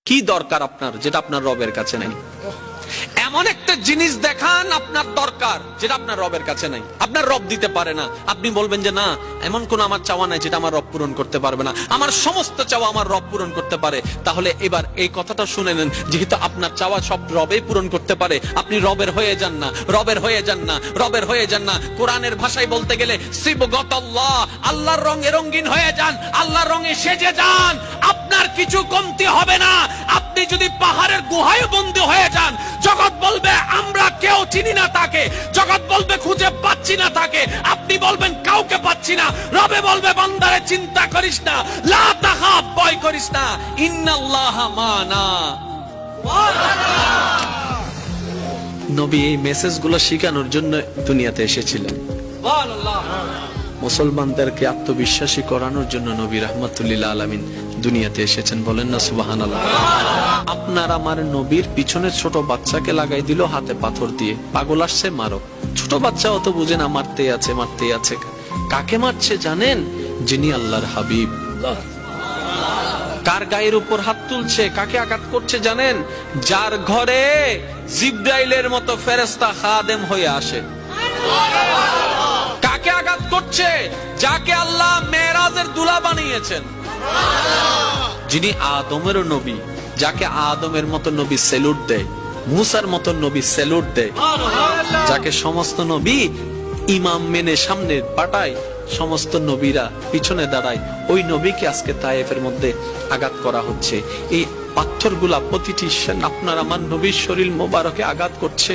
কি দরকার আপনার যেটা আপনার রবের কাছে নাই? এমন একটা জিনিস দেখান আপনার দরকার যেটা আপনার রবের কাছে নাই, আপনার রব দিতে পারে না। আপনি বলবেন যে না, এমন কোন আমার চাওয়া নাই যেটা আমার রব পূরণ করতে পারবে না, আমার সমস্ত চাওয়া আমার রব পূরণ করতে পারে। তাহলে এবার এই কথাটা শুনে নেন, যেহেতু আপনার চাওয়া সব রবেই পূরণ করতে পারে, আপনি রবের হয়ে যান না, রবের হয়ে যান না, রবের হয়ে যান না। কোরআনের ভাষায় বলতে গেলে সিবগতাল্লাহ, আল্লাহর রঙে রঙিন হয়ে যান, আল্লাহর রঙে সেজে যান, আপনার কিছু কমতি হবে না। আপনি যদি পাহাড়ের গুহায় বন্দী হয়ে যান, জগৎ বলবে আমরা কেউ চিনি না তাকে, জগৎ বলবে খুঁজে পাচ্ছি না তাকে, আপনি বলবেন কাউকে পাচ্ছি না, রবে বলবে বান্দারে চিন্তা করিস না, লা তাখাফ, ভয় করিস না, ইন্নাল্লাহা মানা। নবী এই মেসেজগুলো শিখানোর জন্য দুনিয়াতে এসেছিলেন। মুসলমানদেরকে আত্মবিশ্বাসী করানোর জন্য নবী রাহমাতুল লিল আলামিন দুনিয়াতে এসেছেন। বলেন না সুবহানাল্লাহ। আপনার আমার নবীর পিছনে ছোট বাচ্চাকে লাগাই দিল হাতে পাথর দিয়ে, পাগল আসছে মারো। ছোট বাচ্চা অত বুঝে না, মারতেই আছে মারতেই আছে। কাকে মারছে জানেন? যিনি আল্লাহর হাবিব। কার গায়ের উপর হাত তুলছে, কাকে আঘাত করছে জানেন? যার ঘরে জিবরাইলের মতো ফেরেশতা খাদেম হয়ে আসে। কাকে আঘাত করছে? যাকে আল্লাহ মেরাজের দুলা বানিয়েছেন, যিনি আদমেরও নবী, যাকে আদমের মতো নবী স্যালুট দেয়, মুসার মতো নবী স্যালুট দেয়, যাকে সমস্ত নবী ইমাম মেনে সামনে পাঠায়, সমস্ত নবীরা পিছনে দাঁড়ায়, ওই নবীকে আজকে তায়েফের মধ্যে আঘাত করা হচ্ছে। এই পাথরগুলা প্রতিটি আপনার আমার নবীর শরীর মোবারকে আঘাত করছে।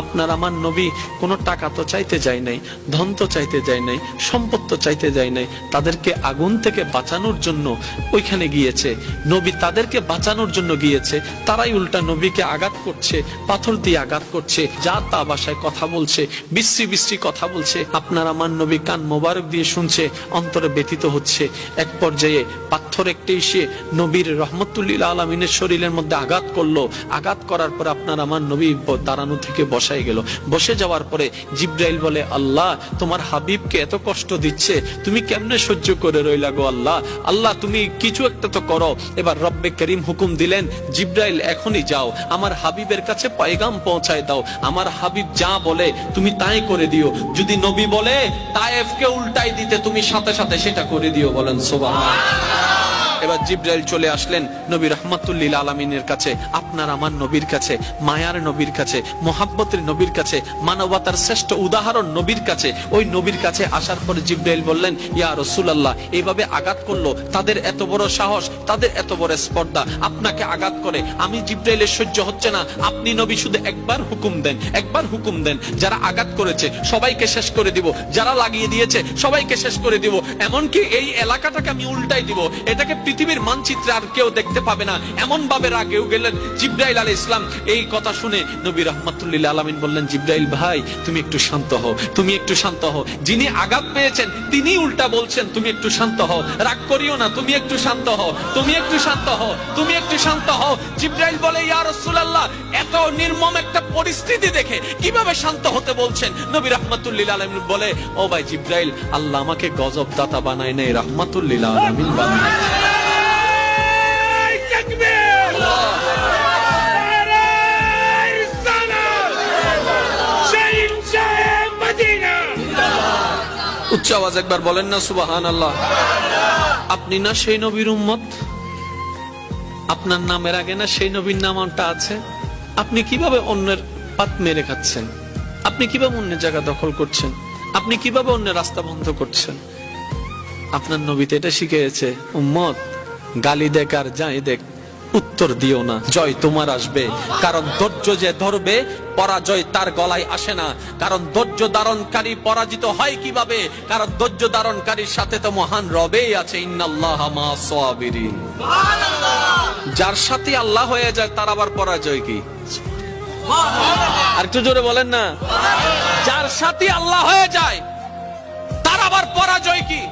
আপনার আমার নবী কোনো টাকা তো চাইতে যায় নাই, ধন তো চাইতে যায় নাই, সম্পদ তো চাইতে যায় নাই, তাদেরকে আগুন থেকে বাঁচানোর জন্য ওইখানে গিয়েছে। নবী তাদেরকে বাঁচানোর জন্য গিয়েছে, তারাই উল্টা নবীকে আঘাত করছে, পাথর দিয়ে আঘাত করছে, যা তা ভাষায় কথা বলছে, বিশ্রী বিশ্রী কথা বলছে। আপনার আমার নবী কান মোবারক দিয়ে শুনছে, অন্তরে ব্যথিত হচ্ছে। এক পর্যায়ে পাথর একটি এসে নবীর রহমতুল লিল আলামিনের শরীরের মধ্যে আঘাত করলো। আঘাত করার পর আপনার আমার নবী দাঁড়ানো থেকে বসাই গেল। বসে যাওয়ার পরে জিবরাইল বলে, আল্লাহ তোমার হাবিবকে এত কষ্ট দিচ্ছে, তুমি কেমনে সহ্য করে রইলা গো আল্লাহ? আল্লাহ তুমি কিছু একটা তো করো। এবার রব্বে করিম হুকুম দিলেন, জিবরাইল এখনই যাও, আমার হাবিবের কাছে পয়গাম পৌঁছায় দাও, আমার হাবিব যা বলে তুমি তাই করে দিও। যদি নবী বলে তায়েফকে উল্টাই দিতে, তুমি সাথে সাথে সেটা করে দিও। বলেন সুবহানাল্লাহ। এবার জিবরাইল চলে আসলেন নবী রাহমাতুল লিল আলামিনের কাছে, আপনার আমার নবীর কাছে, মায়ার নবীর কাছে, মোহাব্বতের নবীর কাছে, মানবতার শ্রেষ্ঠ উদাহরণ নবীর কাছে। ওই নবীর কাছে আসার পর জিবরাইল বললেন, ইয়া রাসূলুল্লাহ, এইভাবে আঘাত করলো, তাদের এত বড় সাহস, তাদের এত বড় স্পর্ধা, আপনাকে আঘাত করে আমি জিবরাইলের সহ্য হচ্ছে না। আপনি নবী শুধু একবার হুকুম দেন, একবার হুকুম দেন, যারা আঘাত করেছে সবাইকে শেষ করে দিব, যারা লাগিয়ে দিয়েছে সবাইকে শেষ করে দিব, এমনকি এই এলাকাটাকে আমি উল্টাই দিব, এটাকে পৃথিবীর মানচিত্রে আর কেউ দেখতে পাবে না, এমন ভাবে রাগেও গেলেন জিবরাইল আলাইহিস সালাম। এই কথা শুনে নবী রাহমাতুল লিল আলামিন বললেন, জিবরাইল ভাই তুমি একটু শান্ত হও, তুমি একটু শান্ত হও, যিনি আঘাত পেয়েছেন তিনি উল্টা বলছেন তুমি একটু শান্ত হও, রাগ করিও না, তুমি একটু শান্ত হও, তুমি একটু শান্ত হও, তুমি একটু শান্ত হও। জিবরাইল বলে, ইয়া রাসূলুল্লাহ, এত নির্মম একটা পরিস্থিতি দেখে কিভাবে শান্ত হতে বলছেন? নবী রাহমাতুল লিল আলামিন বলে, ও ভাই জিবরাইল, আল্লাহ আমাকে গজব দাতা বানায় নাই, রাহমাতুল লিল আলামিন বানায়। উচ্চ আওয়াজ একবার বলেন না সুবহানাল্লাহ। আপনি না সেই নবীর উম্মত? আপনার নামের আগে না সেই নবীর নামটা আছে? আপনি কিভাবে অন্যের পাত মেরে খাচ্ছেন? আপনি কিভাবে অন্যের জায়গা দখল করছেন? আপনি কিভাবে অন্যের রাস্তা বন্ধ করছেন? আপনার নবীতে এটা শিখিয়েছে, উম্মত গালি দেখ আর যাই দেখ, উত্তর দিও না, জয় তোমার আসবে। কারণ ধৈর্য যে ধরবে পরাজয় তার গলায় আসে না। কারণ ধৈর্য ধারণকারী পরাজিত হয় কিভাবে? কারণ ধৈর্য ধারণকারীর সাথে তো মহান রবেই আছে, ইন্নাল্লাহা মা'আস সাবিরিন। যার সাথে আল্লাহ হয়ে যায় তার আবার পরাজয় কি? আর একটু জোরে বলেন না। যার সাথে আল্লাহ হয়ে যায় তার আবার পরাজয় কি?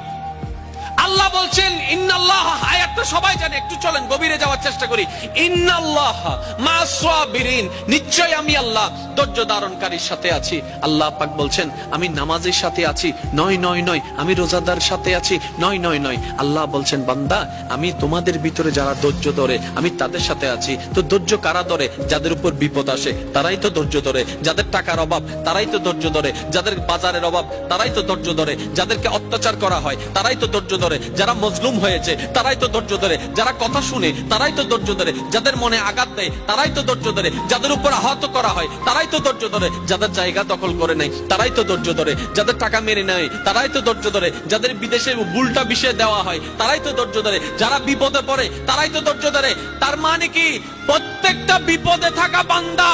আল্লাহ বলছেন ইন্নাল্লাহ, আয়াতটা সবাই জানে, একটু চলেন গভীরে যাওয়ার চেষ্টা করি। ইন্নাল্লাহ মা'আস সাবিরিন, নিশ্চয় আমি আল্লাহ ধৈর্য ধারণকারীর সাথে আছি। আল্লাহ পাক বলছেন আমি নামাজের সাথে আছি, নয় নয় নয়, আমি রোজাদার সাথে আছি, নয় নয় নয়। আল্লাহ বলছেন বান্দা আমি তোমাদের ভিতরে যারা ধৈর্য ধরে আমি তাদের সাথে আছি। তো ধৈর্য কারা ধরে? যাদের উপর বিপদ আসে তারাই তো ধৈর্য ধরে, যাদের টাকার অভাব তারাই তো ধৈর্য ধরে, যাদের বাজারের অভাব তারাই তো ধৈর্য ধরে, যাদেরকে অত্যাচার করা হয় তারাই তো ধৈর্য ধরে, যারা মজলুম হয়েছে তারাই তো ধৈর্য ধরে, যারা কথা শুনে তারাই তো ধৈর্য ধরে, যাদের মনে আঘাত দেয় তারাই তো ধৈর্য ধরে, যাদের উপর আহত করা হয় তারাই তো ধৈর্য ধরে, যাদের জায়গা দখল করে নেয় তারাই তো ধৈর্য ধরে, যাদের টাকা মেরে নেয় তারাই তো ধৈর্য ধরে, যাদের বিদেশে উল্টা বিষয় দেওয়া হয় তারাই তো ধৈর্য ধরে, যারা বিপদে পড়ে তারাই তো ধৈর্য ধরে। তার মানে কি প্রত্যেকটা বিপদে থাকা বান্দা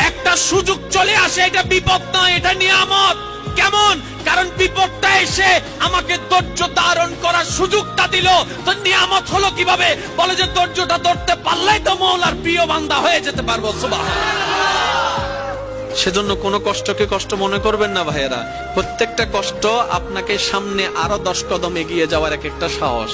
একটা সুযোগ চলে আসে, এটা বিপদ নয়, এটা নিয়ামত। কেমন? কারণ বিপদটা এসে আমাকে ধৈর্য ধারণ করার সুযোগটা দিল। তো নিয়ামত হলো কিভাবে? বলে যে ধৈর্যটা ধরতে পারলেই তো মওলার প্রিয় বান্দা হয়ে যেতে পারবো। সুবহানাল্লাহ। সেজন্য কোনো কষ্টকে কষ্ট মনে করবেন না ভাইয়েরা, প্রত্যেকটা কষ্ট আপনাকে সামনে আরো 10 কদম এগিয়ে যাওয়ার এক একটা সাহস।